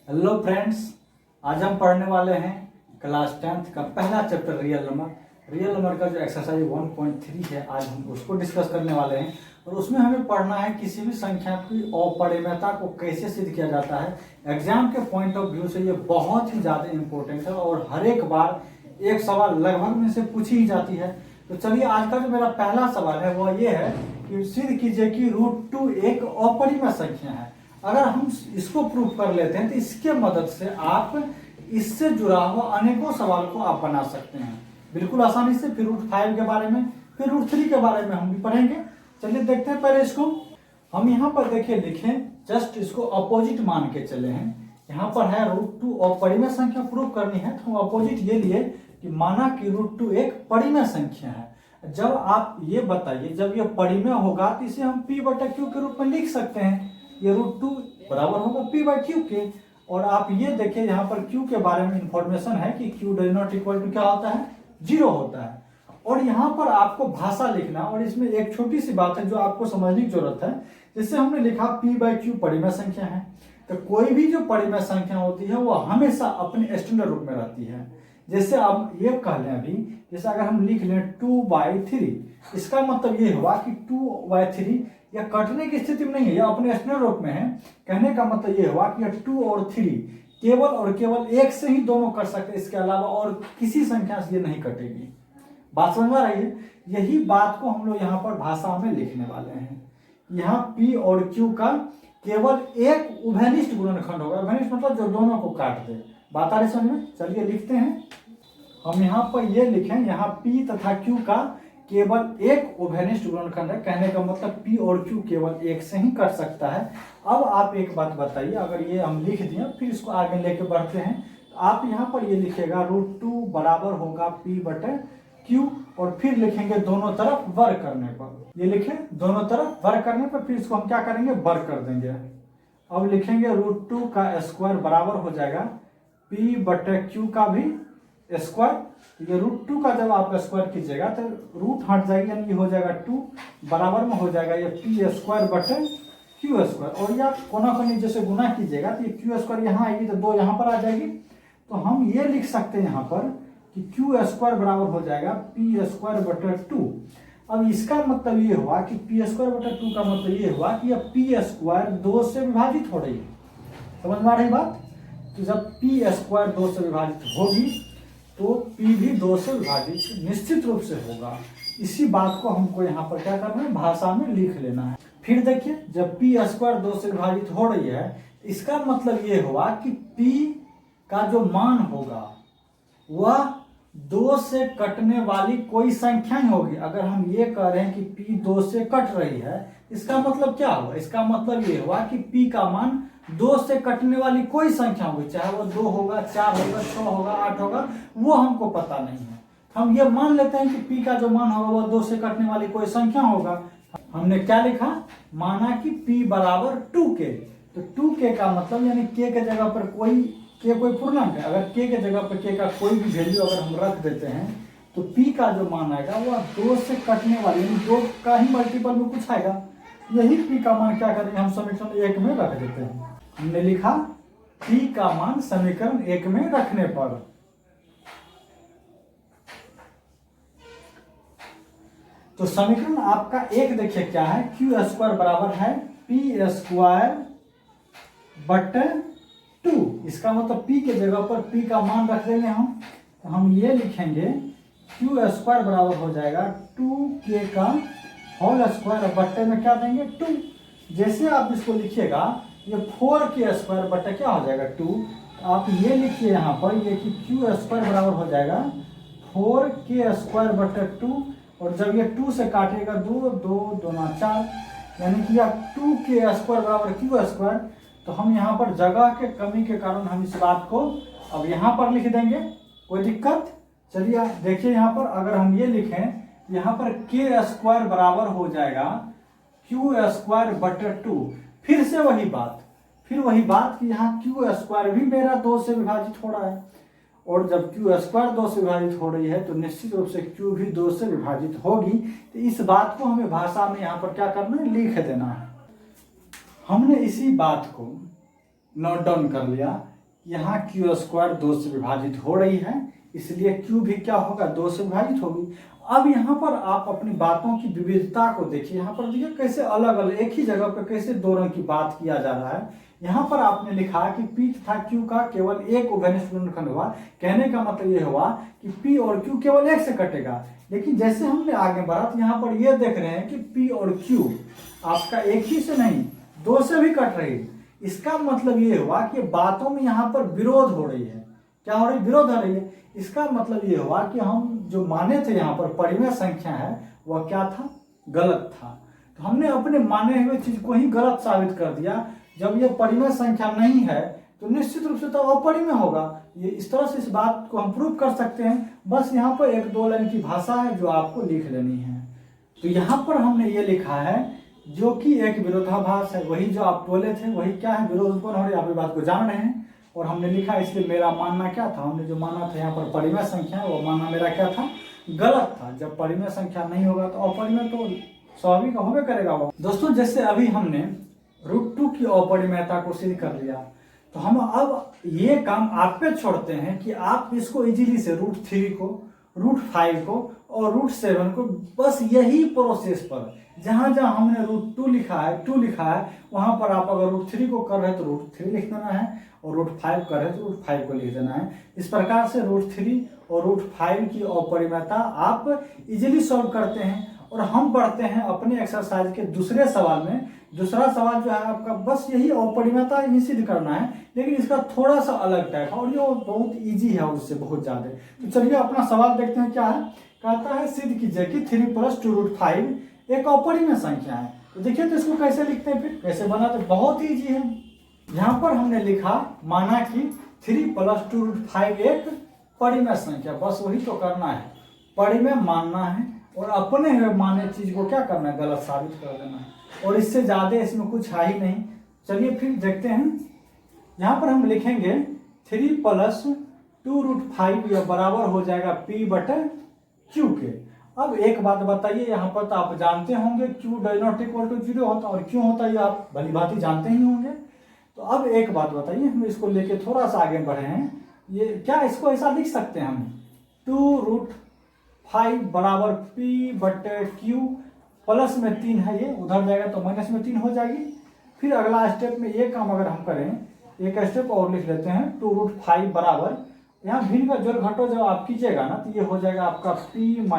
Hello friends, आज हम पढ़ने वाले हैं क्लास 10th का पहला चैप्टर रियल नंबर का जो एक्सरसाइज 1.3 है। आज हम उसको डिस्कस करने वाले हैं और उसमें हमें पढ़ना है किसी भी संख्या की अपरिमेयता को कैसे सिद्ध किया जाता है। एग्जाम के पॉइंट ऑफ व्यू से ये बहुत ही ज़्यादा इंपॉर्टेंट है और हर एक बार एक सवाल लगभग में से पूछी ही जाती है। तो चलिए, आज का जो मेरा पहला सवाल है वह ये है कि सिद्ध कीजिए कि √2 एक अपरिमेय संख्या है। अगर हम इसको प्रूव कर लेते हैं तो इसके मदद से आप इससे जुड़ा हुआ अनेकों सवाल को आप बना सकते हैं बिल्कुल आसानी से। फिर √5 के बारे में, फिर √3 के बारे में हम भी पढ़ेंगे। चलिए देखते हैं पहले इसको। हम यहाँ पर देखिए लिखें, जस्ट इसको अपोजिट मान के चले हैं। यहाँ पर है √2 अपरिमेय संख्या प्रूव करनी है, तो हम अपोजिट ये लिए कि माना कि √2 एक परिमेय संख्या है। जब आप ये बताइए, जब ये परिमेय होगा तो इसे हम p/q के रूप में लिख सकते हैं। ये √2 बराबर होगा p/q के। और आप ये देखिए यहाँ पर q के बारे में इंफॉर्मेशन है कि q does not equal to क्या होता है, 0 होता है। और यहाँ पर आपको भाषा लिखना, और इसमें एक छोटी सी बात है जो आपको समझने की जरूरत है। जैसे हमने लिखा p/q परिमेय संख्या है, तो कोई भी जो परिमेय संख्या होती है वो हमेशा अपने स्टैंडर्ड रूप में रहती है। जैसे आप ये कह लें अभी, जैसे अगर हम लिख लें 2/3, इसका मतलब ये हुआ कि 2/3 या कटने की स्थिति में नहीं है, यह अपने स्टैंडर्ड रूप में है। कहने का मतलब ये हुआ कि 2 और 3 केवल और केवल एक से ही दोनों कट सकते हैं, इसके अलावा और किसी संख्या से ये नहीं कटेगी। बात समझ में आ रही है? यही बात को हम लोग यहाँ पर भाषा में लिखने वाले हैं। यहाँ p और q का केवल एक उभयनिष्ठ गुणनखंड होगा। उभयनिष्ठ मतलब जो दोनों को काट दे। बात आ रही समझ में? चलिए लिखते हैं। हम यहाँ पर ये लिखें, यहाँ p तथा q का केवल एक उभयनिष्ठ गुणनखंड है। कहने का मतलब p और q केवल एक से ही कट सकता है। अब आप एक बात बताइए, अगर ये हम लिख दिए फिर इसको आगे लेके बढ़ते हैं, तो आप यहाँ पर ये लिखेगा √2 बराबर होगा p/q, और फिर लिखेंगे दोनों तरफ वर्ग करने पर। ये लिखें दोनों तरफ वर्ग करने पर, फिर इसको हम क्या करेंगे, वर्ग कर देंगे। अब लिखेंगे √2 का स्क्वायर बराबर हो जाएगा p/q का भी स्क्वायर। ये √2 का जब आप स्क्वायर कीजिएगा तो रूट हट जाएगी, यानी ये हो जाएगा 2 बराबर में हो जाएगा ये p²/q²। और या कोना कोनी जैसे गुना कीजिएगा तो ये q² यहाँ आएगी तो 2 यहाँ पर आ जाएगी। तो हम ये लिख सकते हैं यहाँ पर कि q² बराबर हो जाएगा p²/2। अब इसका मतलब ये हुआ कि p²/2 का मतलब ये हुआ कि अब p² 2 से विभाजित हो रही है। समझ में आ रही बात? तो जब p² 2 से विभाजित होगी तो p भी 2 से विभाजित निश्चित रूप से होगा। इसी बात को हमको यहाँ पर क्या करना है, भाषा में लिख लेना है। फिर देखिए, जब p² 2 से विभाजित हो रही है, इसका मतलब ये हुआ कि p का जो मान होगा वह 2 से कटने वाली कोई संख्या ही होगी। अगर हम ये कह रहे हैं कि p 2 से कट रही है, इसका मतलब क्या हुआ? इसका मतलब ये हुआ कि p का मान 2 से कटने वाली कोई संख्या होगी, चाहे वो 2 होगा, 4 होगा, 6 होगा, 8 होगा, वो हमको पता नहीं है। हम ये मान लेते हैं कि p का जो मान होगा वह 2 से कटने वाली कोई संख्या होगा। हमने क्या लिखा? माना कि p बराबर 2k। तो 2k का मतलब यानी k के जगह पर कोई पूर्णांक है। अगर k के जगह पर k का कोई भी वैल्यू अगर हम रख देते हैं तो p का जो मान आएगा वह 2 से कटने वाली, यानी 2 का ही मल्टीपल में कुछ आएगा। यही p का मान क्या करेंगे, हम समीकरण 1 में रख देते हैं। हमने लिखा p का मान समीकरण 1 में रखने पर। तो समीकरण आपका 1 देखिए क्या है, q² बराबर है p²/2। इसका मतलब p के जगह पर p का मान रख देंगे हम। तो हम ये लिखेंगे q² बराबर हो जाएगा 2k का होल स्क्वायर बट्टे में क्या देंगे, 2। जैसे आप इसको लिखिएगा, ये 4k² बट्टे क्या हो जाएगा, 2। तो आप ये लिखिए यहाँ पर ये कि q² बराबर हो जाएगा 4k²/2। और जब ये 2 से काटेगा 2 2 2 4, यानी कि आप 2k² बराबर q²। तो हम यहाँ पर जगह के कमी के कारण हम इस बात को अब यहाँ पर लिख देंगे, कोई दिक्कत? चलिए देखिए, यहाँ पर अगर हम ये लिखें, यहाँ पर k² बराबर हो जाएगा q²/2। फिर वही बात कि यहाँ q² भी मेरा 2 से विभाजित हो रहा है, और जब q² 2 से विभाजित हो रही है तो निश्चित रूप से q भी 2 से विभाजित होगी। तो इस बात को हमें भाषा में यहाँ पर क्या करना है, लिख देना है। हमने इसी बात को नोट डाउन कर लिया यहाँ क्यू स्क्वायर 2 से विभाजित हो रही है, इसलिए क्यू भी क्या होगा 2 से विभाजित होगी। अब यहाँ पर आप अपनी बातों की विविधता को देखिए, यहाँ पर देखिए कैसे अलग अलग एक ही जगह पर कैसे दो रंग की बात किया जा रहा है। यहाँ पर आपने लिखा कि P तथा Q का केवल एक उभयनिष्ठ गुणनखंड हुआ। कहने का मतलब ये हुआ कि P और Q केवल एक से कटेगा, लेकिन जैसे हमने आगे बढ़ा तो यहाँ पर ये देख रहे हैं कि P और Q आपका एक ही से नहीं 2 से भी कट रही है। इसका मतलब ये हुआ कि बातों में यहाँ पर विरोध हो रही है। क्या हो रही है? विरोध हो रही है। इसका मतलब ये हुआ कि हम जो माने थे यहाँ पर परिमेय संख्या है वह क्या था? गलत था। तो हमने अपने माने हुए चीज को ही गलत साबित कर दिया। जब ये परिमेय संख्या नहीं है तो निश्चित रूप से तो अपरिमेय होगा। ये इस तरह से इस बात को हम प्रूव कर सकते हैं। बस यहाँ पर 1-2 लाइन की भाषा है जो आपको लिख लेनी है। तो यहाँ पर हमने ये लिखा है जो कि एक विरोधाभास है, वही जो आप बोले थे वही क्या है? विरोध उत्पन्न हो रही है। आप इस बात को जान रहे हैं और हमने लिखा, इसलिए मेरा मानना क्या था? हमने जो माना था यहाँ पर परिमेय संख्या है वो मानना मेरा क्या था? गलत था। जब परिमेय संख्या नहीं होगा तो अपरिमेय तो स्वाभाविक होबे करेगा वो। दोस्तों जैसे अभी हमने √2 की अपरिमेयता को सिद्ध कर लिया, तो हम अब ये काम आप पे छोड़ते हैं कि आप इसको इजीली से √3 को, √5 को और √7 को बस यही प्रोसेस पर जहां जहां हमने √2 लिखा है 2 लिखा है वहां पर आप अगर √3 को कर रहे हैं तो √3 लिख देना है और √5 कर रहे हैं तो √5 को लिख देना है। इस प्रकार से √3 और √5 की अपरिमेयता आप इजीली सॉल्व करते हैं। और हम बढ़ते हैं अपने एक्सरसाइज के दूसरे सवाल में। दूसरा सवाल जो है आपका बस यही अपरिमेयता ही सिद्ध करना है, लेकिन इसका थोड़ा सा अलग टाइप है और ये बहुत इजी है उससे बहुत ज्यादा। तो चलिए अपना सवाल देखते हैं क्या है। कहता है सिद्ध कीजिए कि 3 + 2√5 एक अपरिमेय संख्या है। तो देखिए तो इसको कैसे लिखते हैं, फिर कैसे बनाते हैं? बहुत इजी है। यहाँ पर हमने लिखा, माना कि 3 + 2√5 एक परिमेय संख्या, बस वही तो करना है। परिमेय मानना है और अपने हुए माने चीज को क्या करना है? गलत साबित कर देना है। और इससे ज्यादा इसमें कुछ है ही नहीं। चलिए फिर देखते हैं। यहाँ पर हम लिखेंगे 3 + 2√5 यह बराबर हो जाएगा P/Q के। अब एक बात बताइए, यहाँ पर तो आप जानते होंगे Q ≠ 0 होता और क्यों होता है ये आप भली भांति जानते ही होंगे। तो अब एक बात बताइए, हम इसको लेके थोड़ा सा आगे बढ़े हैं। ये क्या इसको ऐसा लिख सकते हैं हम 2√5 बराबर P/Q, प्लस में 3 है ये उधर जाएगा तो माइनस में 3 हो जाएगी। फिर अगला स्टेप में ये काम अगर हम करें, एक स्टेप और लिख लेते हैं 2√5 बराबर, यहाँ भिन्न का जोड़ घटो जब आप कीजिएगा ना तो ये हो जाएगा आपका P -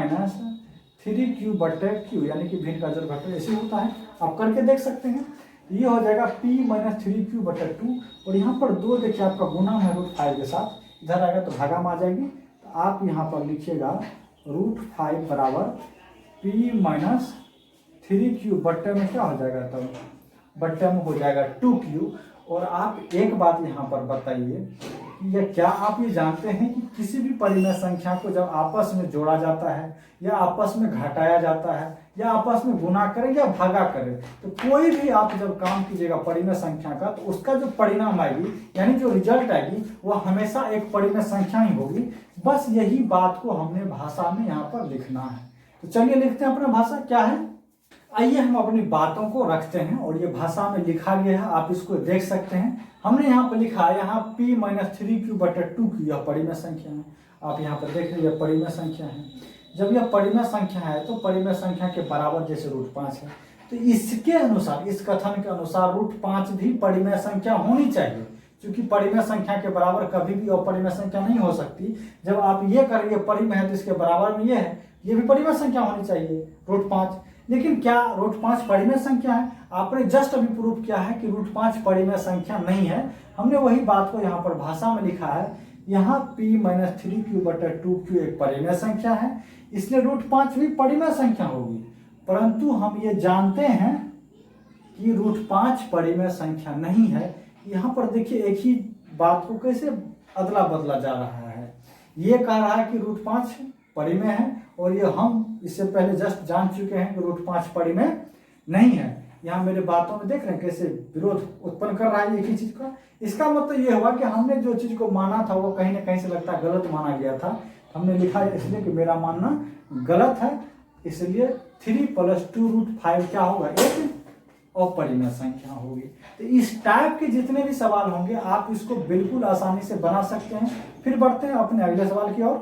3Q/Q, यानी कि भिन्न का जोड़ घटो ऐसे होता है, आप करके देख सकते हैं। ये हो जाएगा P - 3Q/2 और यहाँ पर 2 देखिए आपका गुना है √5 के साथ, इधर आएगा तो भागा में आ जाएगी। तो आप यहाँ पर लिखिएगा √5 बराबर P - 3Q बट्टे में क्या हो जाएगा? तब बट्टे में हो जाएगा 2Q। और आप एक बात यहाँ पर बताइए कि क्या आप ये जानते हैं कि किसी भी परिमेय संख्या को जब आपस में जोड़ा जाता है या आपस में घटाया जाता है या आपस में गुना करें या भागा करें, तो कोई भी आप जब काम कीजिएगा परिमेय संख्या का तो उसका जो परिणाम आएगी यानी जो रिजल्ट आएगी वह हमेशा एक परिमेय संख्या ही होगी। बस यही बात को हमने भाषा में यहाँ पर लिखना है। तो चलिए लिखते हैं अपना भाषा क्या है। आइए हम अपनी बातों को रखते हैं और ये भाषा में लिखा गया है, आप इसको देख सकते हैं। हमने यहाँ पर लिखा है, यहाँ P - 3Q/2 की यह परिमेय संख्या है। आप यहाँ पर देख लीजिए परिमेय संख्या है। जब यह परिमेय संख्या है तो परिमेय संख्या के बराबर जैसे √5 है, तो इसके अनुसार, इस कथन के अनुसार √5 भी परिमेय संख्या होनी चाहिए, क्योंकि परिमेय संख्या के बराबर कभी भी अपरिमेय संख्या नहीं हो सकती। जब आप ये करेंगे परिमेय है तो इसके बराबर में ये है, ये भी परिमेय संख्या होनी चाहिए √5। लेकिन क्या √5 परिमेय संख्या है? आपने जस्ट अभी प्रूव किया है कि √5 परिमेय संख्या नहीं है। हमने वही बात को यहाँ पर भाषा में लिखा है। यहाँ P - 3Q/2Q एक परिमेय संख्या है, इसलिए √5 भी परिमेय संख्या होगी। परंतु हम ये जानते हैं कि √5 परिमेय संख्या नहीं है। यहाँ पर देखिए एक ही बात को कैसे अदला बदला जा रहा है। ये कह रहा है कि √5 परिमेय है और ये हम इससे पहले जस्ट जान चुके हैं कि √5 परिमेय नहीं है। यहाँ मेरे बातों में देख रहे हैं कैसे विरोध उत्पन्न कर रहा है एक ही चीज का। इसका मतलब ये हुआ कि हमने जो चीज को माना था वो कहीं ना कहीं से लगता है गलत माना गया था। हमने लिखा है इसलिए कि मेरा मानना गलत है, इसलिए 3 + 2√5 क्या होगा? एक अपरिमेय संख्या होगी। तो इस टाइप के जितने भी सवाल होंगे आप इसको बिल्कुल आसानी से बना सकते हैं। फिर बढ़ते हैं अपने अगले सवाल की ओर।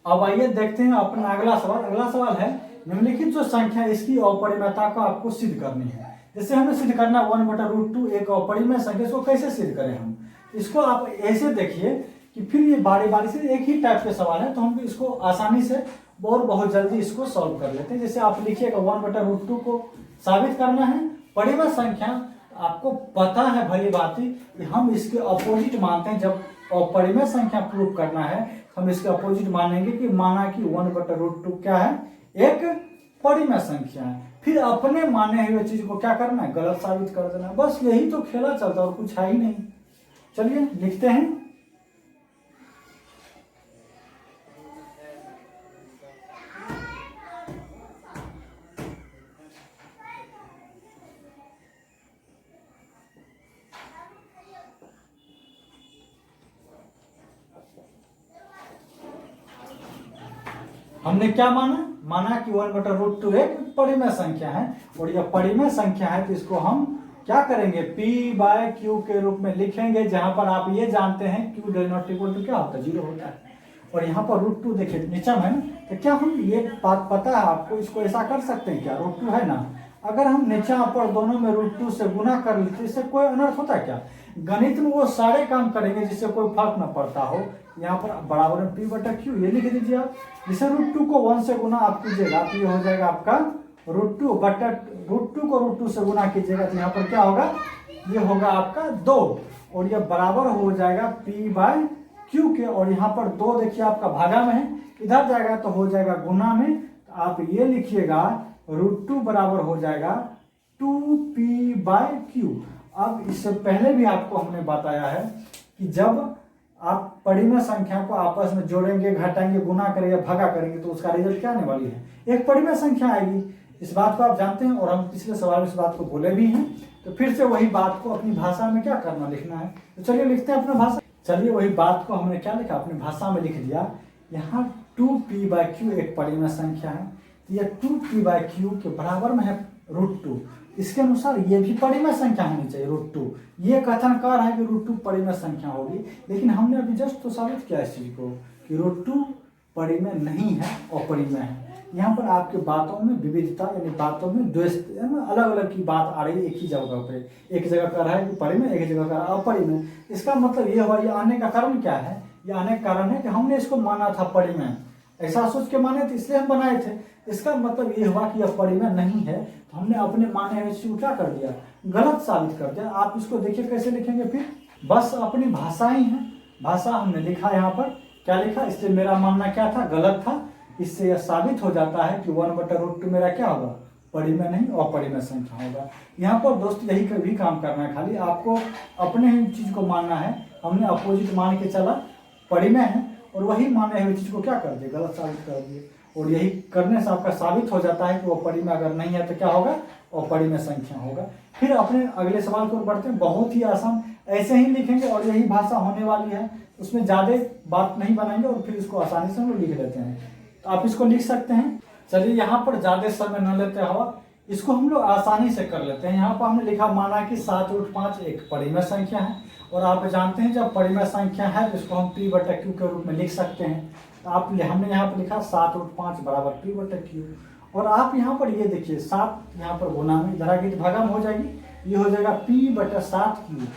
अब आइए देखते हैं अपना अगला सवाल। अगला सवाल है निम्नलिखित जो संख्या इसकी अपरिमेयता को आपको सिद्ध करनी है। जैसे हमें सिद्ध करना 1/√2 एक अपरिमेय संख्या, इसको कैसे सिद्ध करें हम? इसको आप ऐसे देखिए कि फिर ये बारी बारी से एक ही टाइप के सवाल है, तो हम इसको आसानी से और बहुत जल्दी इसको सॉल्व कर लेते हैं। जैसे आप लिखिएगा 1/√2 को साबित करना है परिमेय संख्या, आपको पता है भली भांति कि हम इसके अपोजिट मानते हैं। जब अपरिमेय संख्या प्रूव करना है हम इसके अपोजिट मानेंगे कि माना कि 1/√2 क्या है, एक परिमेय संख्या है। फिर अपने माने हुए चीज को क्या करना है, गलत साबित कर देना है। बस यही तो खेला चलता और कुछ है ही नहीं। चलिए लिखते हैं। हमने क्या माना कि 1/√2 एक परिमेय संख्या है, और यह परिमेय संख्या है तो इसको हम क्या करेंगे, p/q के रूप में लिखेंगे, जहां पर आप ये जानते हैं q does not equal to क्या होता है, 0 होता है। और यहाँ पर √2 देखिए नीचे में है ना, तो क्या हम ये बात पता है आपको, इसको ऐसा कर सकते हैं क्या, √2 है ना, अगर हम नीचे पर दोनों में √2 से गुना कर लेते इससे कोई अनर्थ होता है क्या? गणित में वो सारे काम करेंगे जिससे कोई फर्क न पड़ता हो। यहाँ पर बराबर में p/q ये लिख दीजिए आप। जिसे √2 को 1 से गुना आप कीजिएगा तो ये हो जाएगा आपका √2 को √2 से गुना कीजिएगा तो यहाँ पर क्या होगा, ये होगा आपका 2, और ये बराबर हो जाएगा p/q के। और यहाँ पर 2 देखिए आपका भागा में है, इधर जाएगा तो हो जाएगा गुना में। तो आप ये लिखिएगा √2 बराबर हो जाएगा 2p/q। अब इससे पहले भी आपको हमने बताया है कि जब आप परिमेय संख्या को आपस में जोड़ेंगे, घटाएंगे, गुना करेंगे, भागा करेंगे तो उसका रिजल्ट क्या आने वाली है, एक परिमेय संख्या आएगी। इस बात को आप जानते हैं और हम पिछले सवाल में इस बात को बोले भी हैं। तो फिर से वही बात को अपनी भाषा में क्या करना, लिखना है। तो चलिए लिखते हैं अपना भाषा। चलिए वही बात को हमने क्या लिखा, अपनी भाषा में लिख दिया। यहाँ 2p/q एक परिमेय संख्या है, तो यह 2p/q के बराबर में है √2। इसके अनुसार ये भी परिमेय संख्या होनी चाहिए √2। ये कथन कर रहा है कि √2 परिमेय संख्या होगी, लेकिन हमने अभी जस्ट तो साबित किया इस चीज को कि √2 परिमेय नहीं है, अपरिमेय है। यहाँ पर आपके बातों में विविधता यानी बातों में द्वेष, अलग अलग की बात आ रही है एक ही जगह पे। एक जगह कर रहा है कि परिमेय, एक जगह कर रहा है अपरिमेय। इसका मतलब ये हुआ, ये आने का कारण क्या है, ये आने का कारण है कि हमने इसको माना था परिमेय, ऐसा सोच के माने थे इसलिए हम बनाए थे। इसका मतलब ये हुआ कि यह परिमेय नहीं है, तो हमने अपने माने हुए चीज को क्या कर दिया, गलत साबित कर दिया। आप इसको देखिए कैसे लिखेंगे, फिर बस अपनी भाषा ही है, भाषा हमने लिखा यहाँ पर क्या लिखा, इससे मेरा मानना क्या था, गलत था। इससे यह साबित हो जाता है कि 1/√2 मेरा क्या होगा, परिमेय नहीं अपरिमेय संख्या होगा। यहाँ पर दोस्त यही भी काम करना है, खाली आपको अपने ही चीज को मानना है। हमने अपोजिट मान के चला, परिमेय है, और वही माने हुए चीज को क्या कर दिए, गलत साबित कर दिए। और यही करने से आपका साबित हो जाता है कि वो परिमेय अगर नहीं है तो क्या होगा, अपरिमेय संख्या होगा। फिर अपने अगले सवाल को बढ़ते हैं। बहुत ही आसान, ऐसे ही लिखेंगे और यही भाषा होने वाली है, उसमें ज्यादा बात नहीं बनाएंगे और फिर इसको आसानी से हम लोग लिख लेते हैं। तो आप इसको लिख सकते हैं। चलिए यहाँ पर ज्यादा समय न लेते हुआ इसको हम लोग आसानी से कर लेते हैं। यहाँ पर हमने लिखा, माना कि 7√5 एक परिमेय संख्या है, और आप जानते हैं जब परिमेय संख्या है तो इसको हम p/q के रूप में लिख सकते हैं। तो आप हमने यहाँ पर लिखा 7√5 बराबर p/q। और आप यहाँ पर ये देखिए 7 यहाँ पर गुना में, इधर आगे भागा में हो जाएगी, ये हो जाएगा p/7q।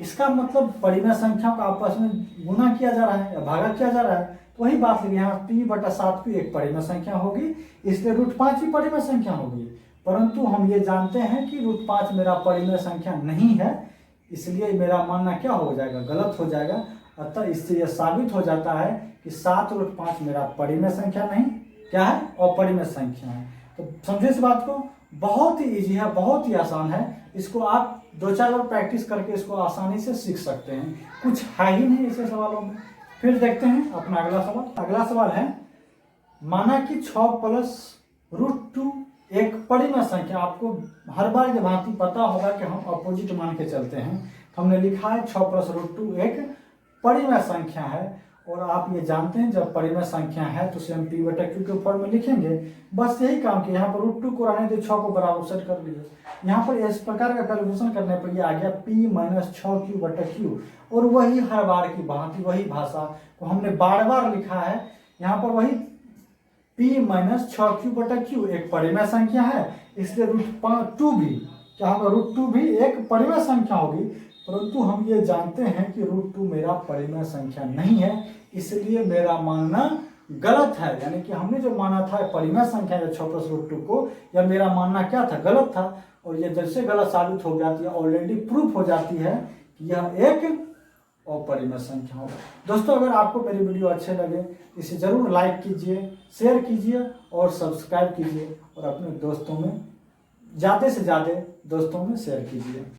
इसका मतलब परिमेय संख्या को आपस में गुना किया जा रहा है या भागा किया जा रहा है। तो वही बात लिखी, यहाँ p/7q एक परिमेय संख्या होगी, इसलिए √5 ही परिमेय संख्या होगी। परंतु हम ये जानते हैं कि √5 मेरा परिमेय संख्या नहीं है, इसलिए मेरा मानना क्या हो जाएगा, गलत हो जाएगा। अतः इससे यह साबित हो जाता है कि 7√5 मेरा परिमेय संख्या नहीं, क्या है, अपरिमेय संख्या है। तो समझे इस बात को, बहुत ही इजी है, बहुत ही आसान है। इसको आप 2-4 बार प्रैक्टिस करके इसको आसानी से सीख सकते हैं, कुछ है ही नहीं ऐसे सवालों में। फिर देखते हैं अपना अगला सवाल। अगला सवाल है, माना कि 6+√2 एक परिमेय संख्या। आपको हर बार के भांति पता होगा कि हम अपोजिट मान के चलते हैं। हमने लिखा है 6+√2 एक परिमेय संख्या है, और आप ये जानते हैं जब परिमेय संख्या है तो उसे हम p बटा q के फॉर्म में लिखेंगे। बस यही काम किया, यहाँ पर √2 को रहने दे, 6 को बराबर सेट कर दिए। यहाँ पर इस प्रकार का कैलकुलेशन करने पर ये आ गया p माइनस 6q बटा q। और वही हर बार की भांति वही भाषा को हमने बार बार लिखा है। यहाँ पर वही p माइनस 6q बटा q एक परिमेय संख्या है, इसलिए √2 भी क्या होगा, √2 भी एक परिमेय संख्या होगी। परंतु हम ये जानते हैं कि √2 मेरा परिमेय संख्या नहीं है, इसलिए मेरा मानना गलत है। यानी कि हमने जो माना था परिमेय संख्या या 6 प्लस √2 को, या मेरा मानना क्या था, गलत था। और ये जैसे गलत साबित हो जाती है, ऑलरेडी प्रूफ हो जाती है कि यह एक अपरिमेय संख्या होगा। दोस्तों अगर आपको मेरी वीडियो अच्छे लगे इसे जरूर लाइक कीजिए, शेयर कीजिए और सब्सक्राइब कीजिए और अपने दोस्तों में ज़्यादा से ज़्यादा दोस्तों में शेयर कीजिए।